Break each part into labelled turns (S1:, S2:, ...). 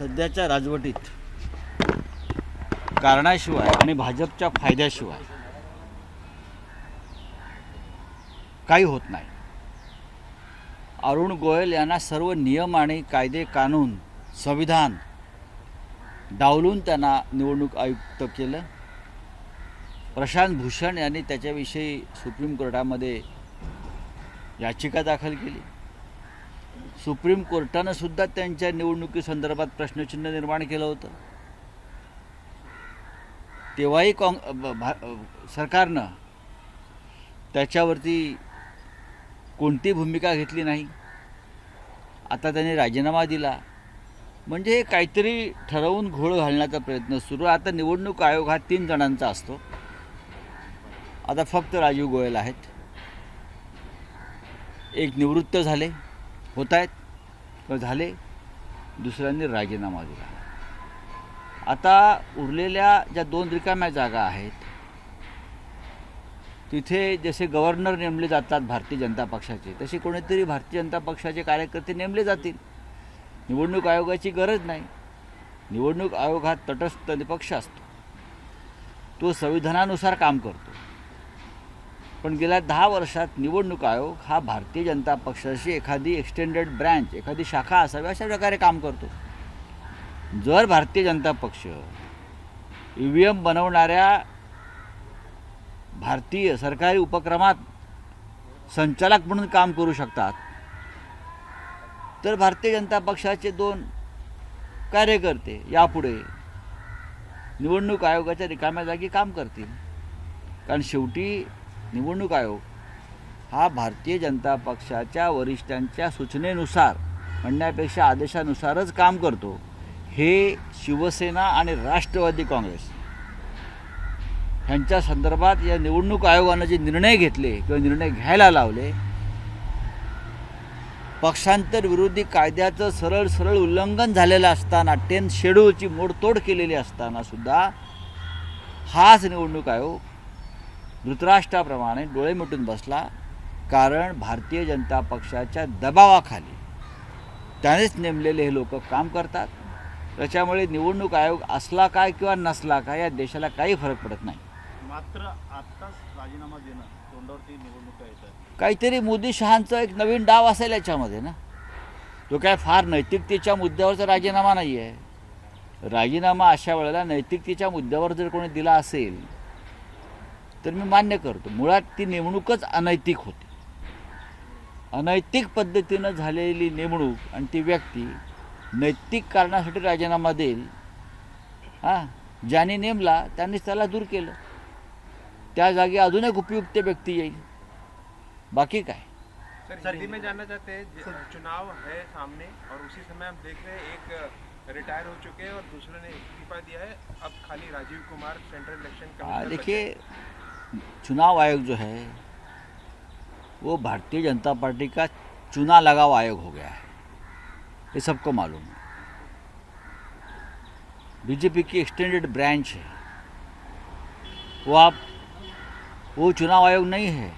S1: सध्याच्या राजवटीत कारणाशिवाय आणि भाजपच्या फायद्याशिवाय काही होत नाही. अरुण गोयल यांना सर्व नियम आणि कायदे कानून संविधान डावलून त्यांना निवडणूक आयुक्त केलं. प्रशांत भूषण यांनी त्याच्याविषयी सुप्रीम कोर्टामध्ये याचिका दाखल केली. सुप्रीम कोर्टानं सुद्धा त्यांच्या निवडणुकीसंदर्भात प्रश्नचिन्ह निर्माण केलं होतं. तेव्हाही सरकारनं त्याच्यावरती कोणती भूमिका घेतली नाही. आता त्यांनी राजीनामा दिला. म्हणजे काहीतरी ठरवून घोळ घालण्याचा प्रयत्न सुरू. आता निवडणूक आयोग हा 3 जणांचा असतो. आता फक्त राजीव गोयल आहेत. एक निवृत्त झाले होत आहेत झाले, दुसऱ्यांनी राजीनामा दिला. आता उरलेल्या ज्या 2 रिकाम्या जागा आहेत तिथे जसे गव्हर्नर नेमले जातात भारतीय जनता पक्षाचे, तसे कोणीतरी भारतीय जनता पक्षाचे कार्यकर्ते नेमले जातील. निवडणूक आयोगाची गरज नाही. निवडणूक आयोग हा तटस्थ निपक्ष असतो. तो संविधानानुसार काम करतो. पण गेल्या 10 वर्षात निवडणूक आयोग हा भारतीय जनता पक्षाची एखादी एक्सटेंडेड ब्रँच, एखादी शाखा असावी अशा प्रकारे काम करतो. जर भारतीय जनता पक्ष EVM बनवणाऱ्या भारतीय सरकारी उपक्रमात संचालक म्हणून काम करू शकतात, तर भारतीय जनता पक्षाचे 2 कार्यकर्ते यापुढे निवडणूक आयोगाच्या रिकाम्या जागी काम करतील. कारण शेवटी निवडणूक आयोग हा भारतीय जनता पक्षाच्या वरिष्ठांच्या सूचनेनुसार, म्हणण्यापेक्षा आदेशानुसारच काम करतो. हे शिवसेना आणि राष्ट्रवादी काँग्रेस ह्यांच्या संदर्भात या निवडणूक आयोगानं जे निर्णय घेतले किंवा निर्णय घ्यायला लावले, पक्षांतर विरोधी कायद्याचं सरळ उल्लंघन झालेलं असताना, 10th शेड्यूलची मोडतोड केलेली असताना सुद्धा हाच निवडणूक आयोग धृतराष्ट्राप्रमाणे डोळे मिटून बसला. कारण भारतीय जनता पक्षाच्या दबावाखाली त्यानेच नेमलेले हे लोक काम करतात. त्याच्यामुळे निवडणूक आयोग असला काय किंवा नसला काय या देशाला काही फरक पडत नाही.
S2: मात्र आत्ताच राजीनामा देणं, तोंडावरती निवडणुका येतात,
S1: काहीतरी मोदी शहांचं एक नवीन डाव असेल याच्यामध्ये ना. तो काय फार नैतिकतेच्या मुद्द्यावरचा राजीनामा नाही आहे. राजीनामा अशा वेळेला नैतिकतेच्या मुद्द्यावर जर कोणी दिला असेल तर मी मान्य करतो. मुळात ती नेमणूकच अनैतिक होती. अनैतिक पद्धतीनं झालेली नेमणूक आणि ती व्यक्ती नैतिक कारणासाठी राजीनामा देईल. ज्याने नेमला त्यांनीच त्याला दूर केलं. त्या जागी अजून एक उपयुक्त व्यक्ती येईल. बाकी काय.
S3: सर हिंदी में जानना चाहते हैं, चुनाव है सामने और उसी समय हम देख रहे हैं एक रिटायर हो चुके हैं और दूसरे ने इस्तीफा दिया है. अब खाली Rajiv Kumar central election commission.
S1: देखिए, चुनाव आयोग जो है वो भारतीय जनता पार्टी का चुना लगाव आयोग हो गया है. ये सबको मालूम है. बीजेपी की एक्सटेंडेड ब्रांच है. वो चुनाव आयोग नहीं है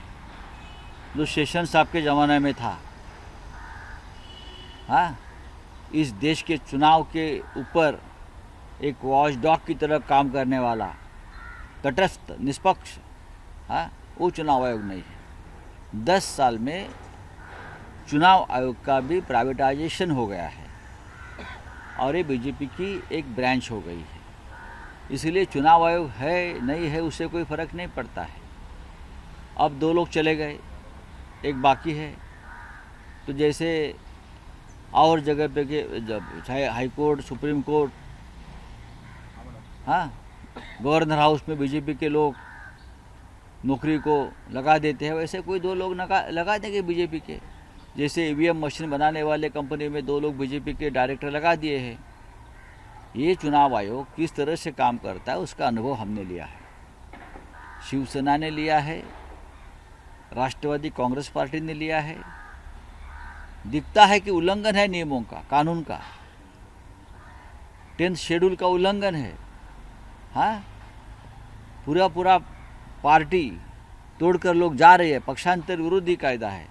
S1: जो शेषन साहब के ज़माने में था. इस देश के चुनाव के ऊपर एक वॉचडॉग की तरह काम करने वाला तटस्थ निष्पक्ष वो चुनाव आयोग नहीं है. 10 साल में चुनाव आयोग का भी प्राइवेटाइजेशन हो गया है और ये बीजेपी की एक ब्रांच हो गई है. इसलिए चुनाव आयोग है नहीं है उससे कोई फ़र्क नहीं पड़ता है. अब 2 लोग चले गए, एक बाकी है. तो जैसे और जगह पे के चाहे high court, supreme court, governor house में बीजेपी के लोग नौकरी को लगा देते हैं, वैसे कोई 2 लोग लगा देंगे बीजेपी के. जैसे EVM मशीन बनाने वाले कंपनी में 2 लोग बीजेपी के डायरेक्टर लगा दिए हैं. ये चुनाव आयोग किस तरह से काम करता है उसका अनुभव हमने लिया है. शिवसेना ने लिया है, राष्ट्रवादी कांग्रेस पार्टी ने लिया है. दिखता है कि उल्लंघन है नियमों का, कानून का. 10th शेड्यूल का उल्लंघन है. पूरा पार्टी तोड़कर लोग जा रहे हैं. पक्षांतर विरोधी कायदा है.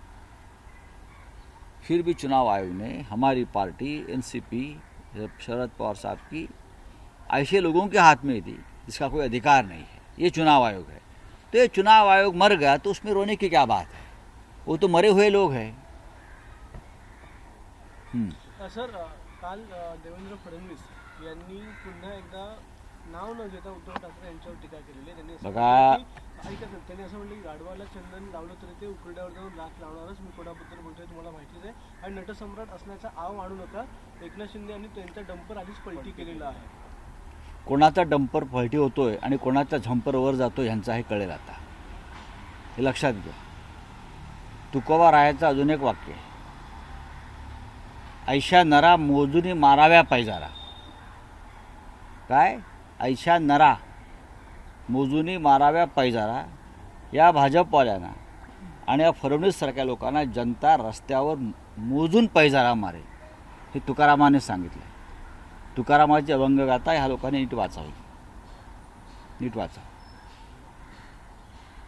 S1: फिर भी चुनाव आयोग ने हमारी पार्टी NCP शरद पवार साहब की ऐसे लोगों के हाथ में थी जिसका कोई अधिकार नहीं है। ये चुनाव आयोग है, तो ये चुनाव आयोग मर गया तो उसमें रोने की क्या बात है, वो तो मरे हुए लोग हैं।
S4: सर काल देवेंद्र फडणवीस यांनी पुन्हा एकदा नाव न घेता उद्धव ठाकरे यांच्यावर टीका केलेली आहे। त्यांनी
S1: बघा,
S4: ऐकत नाही, त्यांनी असं म्हणलं की गाढवाला चंदन लावलं तरी ते उकरड्यावर जाऊन राख लावणारच, मी कोणाबद्दल बोलतोय तुम्हाला माहितीच आहे, आणि नटसम्राट असण्याचा आव आणू नका। एकनाथ शिंदे यांनी त्यांचा डंपर आधीच पलटी केलेला आहे।
S1: कोणाचा डंपर पलटी होतोय आणि कोणाचा झंपर वर जातो ह्यांचा हे कळेल आता, हे लक्षात घ्या। तुकोबा रायाचं अजून एक वाक्य आहे, ऐशा नरा मोजूनी माराव्या पायजारा। काय? ऐशा नरा मोजूनी माराव्या पायजारा। या भाजपवाल्यांना आणि या फडणवीससारख्या लोकांना जनता रस्त्यावर मोजून पैजारा मारेल, हे तुकारामाने सांगितलं। तुकारामाची अभंगगाथा ह्या लोकांनी नीट वाचावी, नीट वाचा।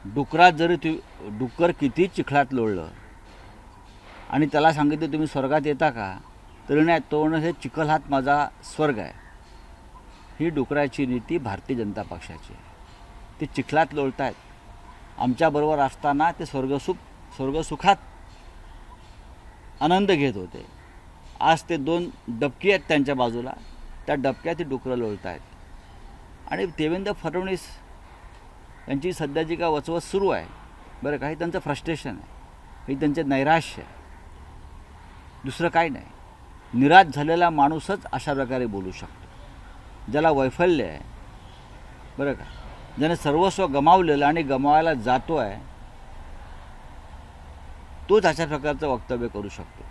S1: डुकरात जरी डुक्कर किती चिखलात लोळलं आणि त्याला सांगितलं तुम्ही स्वर्गात येता का, तरी नाही, तो हे चिखल हात माझा स्वर्ग आहे। ही डुकराची नीती भारतीय जनता पक्षाची आहे। ते चिखलात लोळतायत, आमच्याबरोबर असताना ते स्वर्गसुखात आनंद घेत होते। आज ते दोन डबकी आहेत त्यांच्या बाजूला, त्या डबक्यात ती डुकरं लोळतायत। आणि देवेंद्र फडणवीस यांची सध्याची का वचवच सुरू आहे बरं का, हे त्यांचं फ्रस्ट्रेशन आहे, हे त्यांचे नैराश्य आहे, दुसरं काही नाही। निराश झालेला माणूसच अशा प्रकारे बोलू शकतो, ज्याला वैफल्य आहे बरं का, ज्याने सर्वस्व गमावलेलं आणि गमावायला जातो आहे, तोच अशा प्रकारचं वक्तव्य करू शकतो।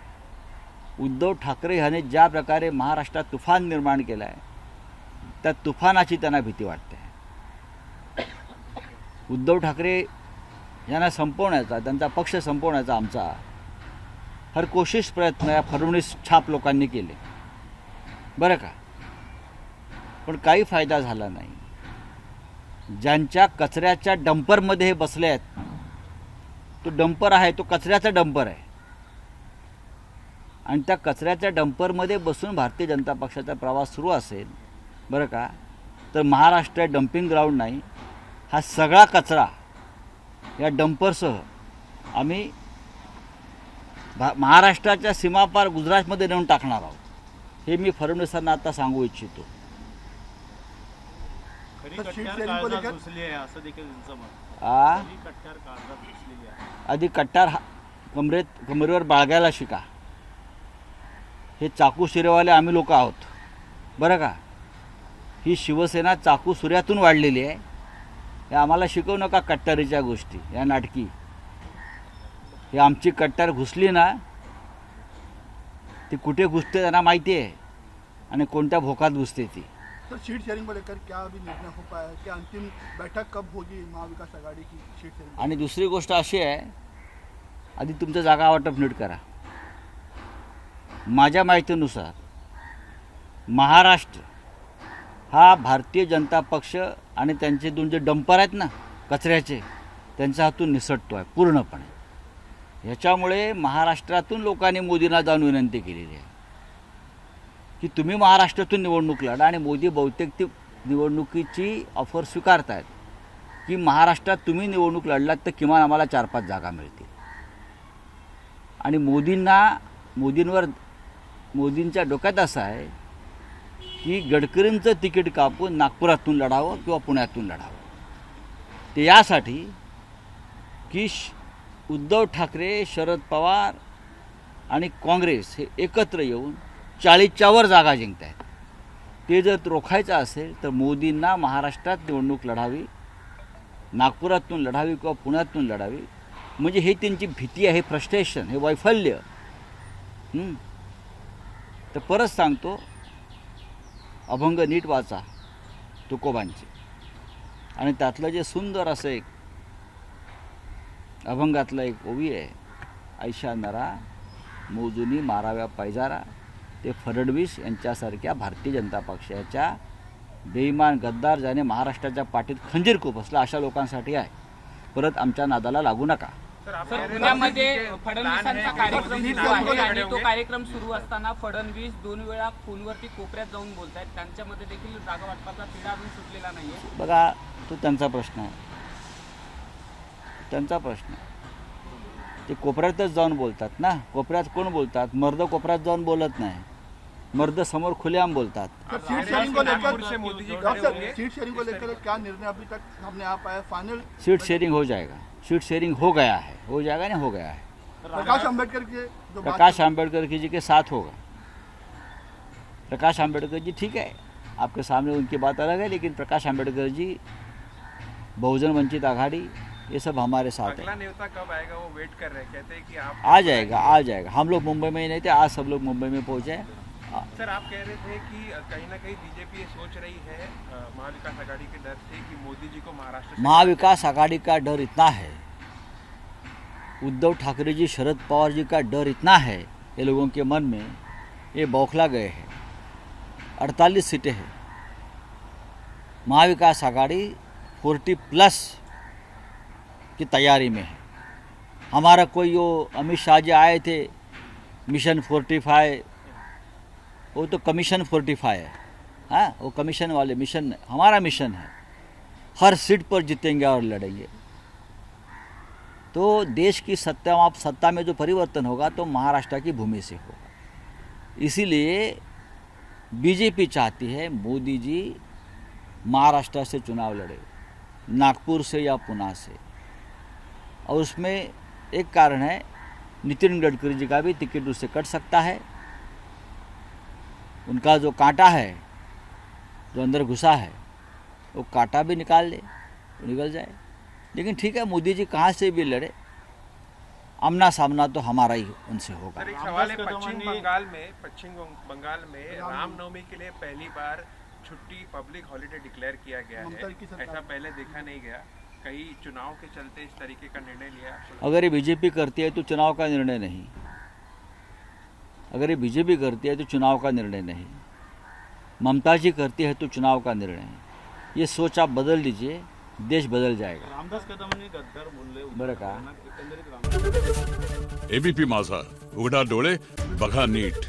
S1: उद्धव ठाकरे ह्याने ज्या प्रकारे महाराष्ट्रात तुफान निर्माण केलं आहे, त्या तुफानाची त्यांना भीती वाटते। उद्धव ठाकरे यांना संपवण्याचा, त्यांचा पक्ष संपवण्याचा आमचा हर कोशिश प्रयत्न या फडणवीस छाप लोकांनी केले बरं का, पण काही फायदा झाला नाही। ज्यांच्या कचऱ्याच्या डंपरमध्ये हे बसले आहेत, तो डंपर आहे, तो कचऱ्याचा डंपर आहे, आणि त्या कचऱ्याच्या डंपरमध्ये बसून भारतीय जनता पक्षाचा प्रवास सुरू असेल बरं का, तर महाराष्ट्र डम्पिंग ग्राउंड नाही, हा सगळा कचरा या डंपरसह आम्ही महाराष्ट्राच्या सीमापार गुजरातमध्ये नेऊन टाकणार आहोत, हे मी फडणवीसांना आता सांगू इच्छितो।
S2: खरी कट्यार काळजात घुसली आहे असं देखील त्यांचं मत। खरी कट्यार काळजात घुसलेली आहे।
S1: आधी कट्टार कमरेवर बाळगायला शिका। हे चाकू शिरेवाले आम्ही लोक आहोत बरं का, ही शिवसेना चाकू सुऱ्यातून वाढलेली आहे, हे आम्हाला शिकवू नका कट्टारीच्या गोष्टी, या नाटकी। हे आमची कट्टार घुसली ना, ती कुठे घुसते त्यांना माहिती आहे, आणि कोणत्या भोकात घुसते ती।
S5: तो सीट शेयरिंग को लेकर क्या अभी निर्णय हो पाया है, क्या अंतिम बैठक कब होगी महाविकास आघाड़ी की सीट शेयरिंग?
S1: आणि दुसरी गोष्ट अशी आहे, आधी तुमचं जागा वाटप नीट करा। माझ्या माहितीनुसार महाराष्ट्र हा भारतीय जनता पक्ष आणि त्यांचे दोन जे डंपर आहेत ना कचऱ्याचे, त्यांच्या हातून निसटतो आहे पूर्णपणे। ह्याच्यामुळे महाराष्ट्रातून लोकांनी मोदींना जाऊन विनंती केलेली आहे की तुम्ही महाराष्ट्रातून निवडणूक लढा, आणि मोदी बहुतेक ती निवडणुकीची ऑफर स्वीकारत आहेत की महाराष्ट्रात तुम्ही निवडणूक लढलात तर किमान आम्हाला 4-5 जागा मिळतील। आणि मोदींच्या डोक्यात असं आहे की गडकरींचं तिकीट कापून नागपुरातून लढावं किंवा पुण्यातून लढावं, ते यासाठी की उद्धव ठाकरे, शरद पवार आणि काँग्रेस हे एकत्र येऊन 40च्या वर जागा जिंकत आहेत। ते जर रोखायचं असेल तर मोदींना महाराष्ट्रात निवडणूक लढावी, नागपुरातून लढावी किंवा पुण्यातून लढावी, म्हणजे हे त्यांची भीती आहे, फ्रस्ट्रेशन, हे वैफल्य। तर परत सांगतो, अभंग नीट वाचा तुकोबांचे, आणि त्यातलं जे सुंदर असं एक अभंगातलं एक ओवी आहे, ऐशा नरा मोजूनी माराव्या पैजारा, ते फडणवीस यांच्यासारख्या भारतीय जनता पक्षाच्या बेईमान गद्दार, ज्याने महाराष्ट्राच्या पाठीत खंजीर खुपसला, अशा लोकांसाठी आहे। परत आमच्या नादाला लागू नका।
S3: सर
S6: पुण्यामध्ये फडणवीसांचा कार्यक्रम
S3: मोदीजी
S6: सुरू आहे
S3: नागपूरकडे
S6: आणि तो
S3: होंगे.
S6: कार्यक्रम सुरू असताना फडणवीस 2 वेळा फोनवरती कोपऱ्यात जाऊन बोलतायत. त्यांच्यामध्ये देखील जागा वाटपाचा तिढा अजून सुटलेला नाहीये.
S1: बघा, तो त्यांचा प्रश्न आहे, त्यांचा प्रश्न आहे. ते कोपऱ्यातच जाऊन बोलतात ना. कोपऱ्यात कोण बोलतात? मर्द कोपऱ्यात जाऊन बोलत नाही, मर्द समोर खुलेआम बोलतात.
S5: सर, सीट शेयरिंग को
S3: नागपुर से
S5: लेकर
S3: मोदी जी खड़े
S5: डॉक्टर
S3: होंगे.
S5: सीट शेयरिंग को लेकर क्या निर्णय अभी तक सामने आ पाया? फाइनल
S1: सीट शेयरिंग हो जाएगा, सीट शेयरिंग हो गया है, हो जाएगा नहीं, हो गया है।
S5: प्रकाश अंबेडकर के जो बात
S1: प्रकाश अंबेडकर जी के साथ होगा। प्रकाश अंबेडकर जी ठीक है, आपके सामने उनकी बात अलग है, लेकिन प्रकाश अंबेडकर जी, बहुजन वंचित आघाड़ी, ये सब हमारे साथ है।
S3: अगला नेता कब आएगा वो वेट कर रहे हैं, कहते हैं कि आप
S1: आ जाएगा, आ जाएगा। हम लोग मुंबई में ही नहीं थे, आज सब लोग मुंबई में पहुँचे।
S3: सर आप कह रहे थे कि कहीं ना कहीं बीजेपी ये सोच रही है महाविकास आघाड़ी के डर से कि मोदी जी को महाराष्ट्र से
S1: महाविकास आघाड़ी का डर इतना है, उद्धव ठाकरे जी, शरद पवार जी का डर इतना है ये लोगों के मन में, ये बौखला गए हैं। 48 सीटें हैं, महाविकास आघाड़ी 40+ की तैयारी में है। हमारा कोई वो अमित शाह जी आए थे, मिशन 45, वो तो कमीशन 45 है, हाँ, वो कमीशन वाले मिशन, हमारा मिशन है हर सीट पर जीतेंगे और लड़ेंगे। तो देश की सत्ता में जो परिवर्तन होगा तो महाराष्ट्र की भूमि से होगा। इसीलिए बीजेपी चाहती है मोदी जी महाराष्ट्र से चुनाव लड़े, नागपुर से या पुणे से। और उसमें एक कारण है, नितिन गडकरी जी का भी टिकट उससे कट सकता है। उनका जो कांटा है, जो अंदर घुसा है, वो कांटा भी निकाल ले, वो निकल जाए। लेकिन ठीक है, मोदी जी कहाँ से भी लड़े, आमना सामना तो हमारा ही उनसे होगा।
S3: सर एक सवाल है, पश्चिम बंगाल में रामनवमी के लिए पहली बार छुट्टी, पब्लिक हॉलिडे डिक्लेयर किया गया है। ऐसा पहले देखा नहीं गया। कई चुनाव के चलते इस तरीके का निर्णय लिया।
S1: अगर ये बीजेपी करती है तो चुनाव का निर्णय नहीं, अगर ये बीजेपी करती है तो चुनाव का निर्णय नहीं, ममता जी करती है तो चुनाव का निर्णय है। ये सोच आप बदल लीजिए, देश बदल जाएगा।
S2: रामदास कदमांनी गद्दार बोलले
S1: बरं का?
S2: एकंदरीत
S7: एबीपी माझा, उघडा डोळे बघा नीट.